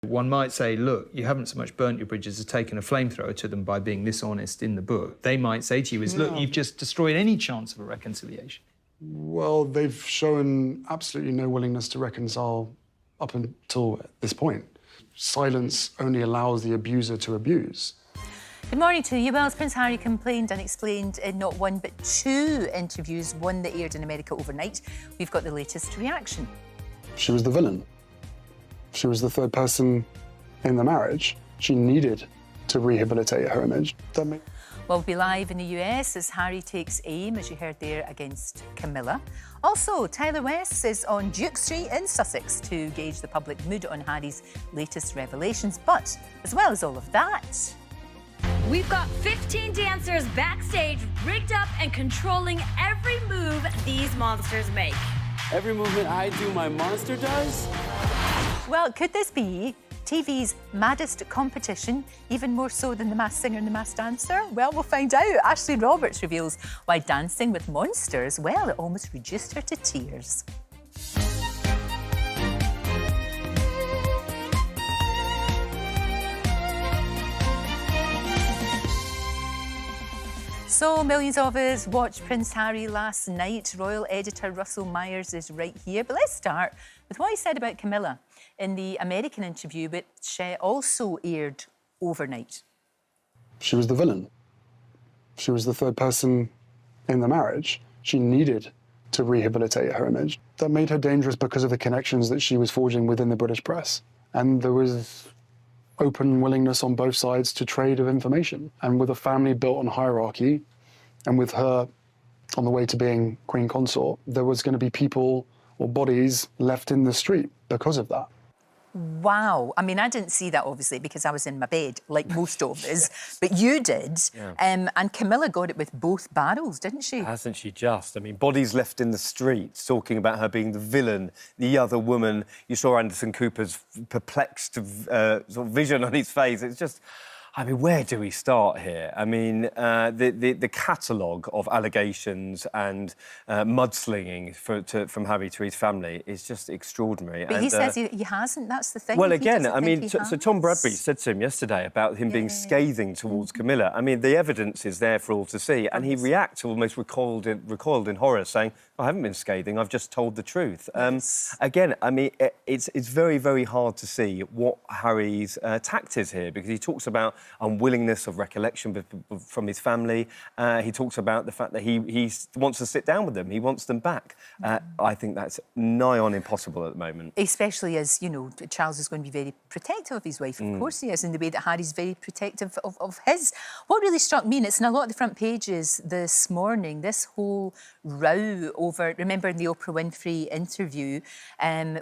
One might say, look, you haven't so much burnt your bridges as taken a flamethrower to them by being this honest in the book. They might say to you is, look, you've just destroyed any chance of a reconciliation. Well, they've shown absolutely no willingness to reconcile up until this point. Silence only allows the abuser to abuse. Good morning to you. Well, as Prince Harry complained and explained in not one but two interviews, one that aired in America overnight, we've got the latest reaction. She was the villain. She was the third person in the marriage. She needed to rehabilitate her image. Well, we'll be live in the US as Harry takes aim, as you heard there, against Camilla. Also, Tyler West is on Duke Street in Sussex to gauge the public mood on Harry's latest revelations. But, as well as all of that... We've got 15 dancers backstage, rigged up and controlling every move these monsters make. Every movement I do, my monster does? Well, could this be TV's maddest competition, even more so than The Masked Singer and The Masked Dancer? Well, we'll find out. Ashley Roberts reveals why dancing with monsters, well, it almost reduced her to tears. So, millions of us watched Prince Harry last night. Royal editor Russell Myers is right here. But let's start with what he said about Camilla in the American interview, which also aired overnight. She was the villain. She was the third person in the marriage. She needed to rehabilitate her image. That made her dangerous because of the connections that she was forging within the British press. And there was open willingness on both sides to trade of information. And with a family built on hierarchy, and with her on the way to being Queen Consort, there was going to be people or bodies left in the street because of that. Wow. I mean, I didn't see that, obviously, because I was in my bed, like most of us, but you did. Yeah. And Camilla got it with both barrels, didn't she? Hasn't she just? I mean, bodies left in the streets, talking about her being the villain, the other woman. You saw Anderson Cooper's perplexed sort of vision on his face. It's just... I mean, where do we start here? I mean, the catalogue of allegations and mudslinging from Harry to his family is just extraordinary. But he says he hasn't, that's the thing. Well, again, I mean, so Tom Bradbury said to him yesterday about him being scathing towards Camilla. I mean, the evidence is there for all to see, and he reacts, almost recoiled in horror, saying, I haven't been scathing, I've just told the truth. Again, I mean, it's very, very hard to see what Harry's tact is here, because he talks about unwillingness of recollection from his family. He talks about the fact that he wants to sit down with them. He wants them back. I think that's nigh on impossible at the moment. Especially as, you know, Charles is going to be very protective of his wife. Of course he is, in the way that Harry's very protective of his. What really struck me, and it's in a lot of the front pages this morning, this whole row over... Remember in the Oprah Winfrey interview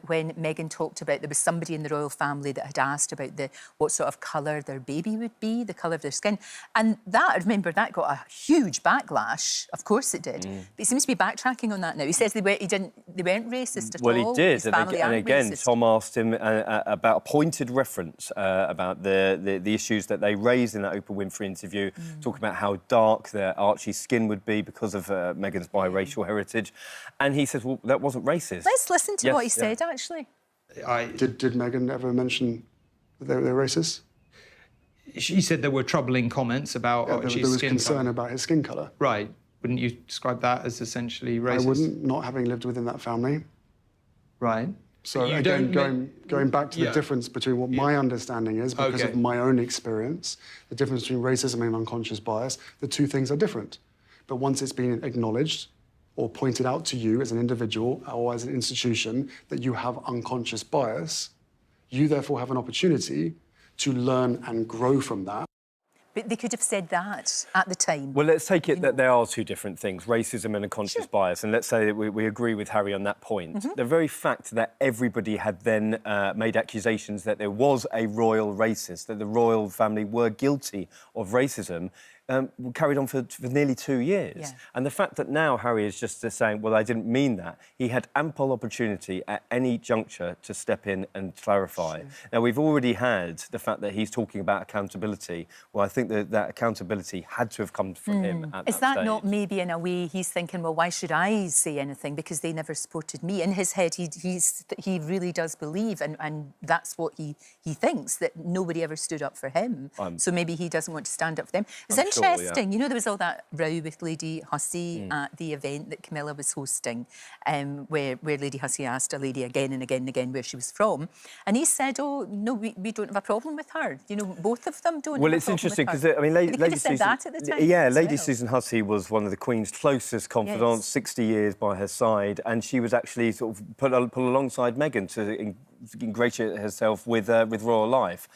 when Meghan talked about there was somebody in the royal family that had asked about what sort of colour their baby would be, the colour of their skin. And that, I remember, that got a huge backlash. Of course it did. But he seems to be backtracking on that now. He says they weren't racist at all. Well, he did. His family and again, racist. Tom asked him about a pointed reference about the issues that they raised in that Oprah Winfrey interview, talking about how dark Archie's skin would be because of Meghan's biracial heritage. And he says, well, that wasn't racist. Let's listen to what he said, actually. Did Meghan ever mention that they were racist? She said there were troubling comments about Archie's skin there was concern colour. about his skin colour. Right. Wouldn't you describe that as essentially racist? I wouldn't, not having lived within that family. Right. So again, going back to the difference between what my understanding is, because of my own experience, the difference between racism and unconscious bias, the two things are different. But once it's been acknowledged or pointed out to you as an individual or as an institution that you have unconscious bias, you therefore have an opportunity to learn and grow from that. But they could have said that at the time. Well, let's take it that there are two different things, racism and unconscious bias, and let's say that we agree with Harry on that point. The very fact that everybody had then made accusations that there was a royal racist, that the royal family were guilty of racism, carried on for nearly 2 years. Yeah. And the fact that now Harry is just saying, well, I didn't mean that, he had ample opportunity at any juncture to step in and clarify. Sure. Now, we've already had the fact that he's talking about accountability. Well, I think that accountability had to have come from him at Is that that not stage. maybe in a way he's thinking, well, why should I say anything because they never supported me? In his head, he really does believe, and that's what he thinks, that nobody ever stood up for him. So maybe he doesn't want to stand up for them. It's I'm sure, yeah. interesting. You know, there was all that row with Lady Hussey at the event that Camilla was hosting, where Lady Hussey asked a lady again and again and again where she was from. And he said, oh, no, we don't have a problem with her. You know, both of them don't Well, have a it's problem interesting with because, her. I mean, They Lady could have said Susan... that at the time. Yeah, as Lady well. Susan Hussey was one of the Queen's closest confidants, Yes. 60 years by her side, and she was actually sort of put alongside Meghan to ingratiate herself with royal life.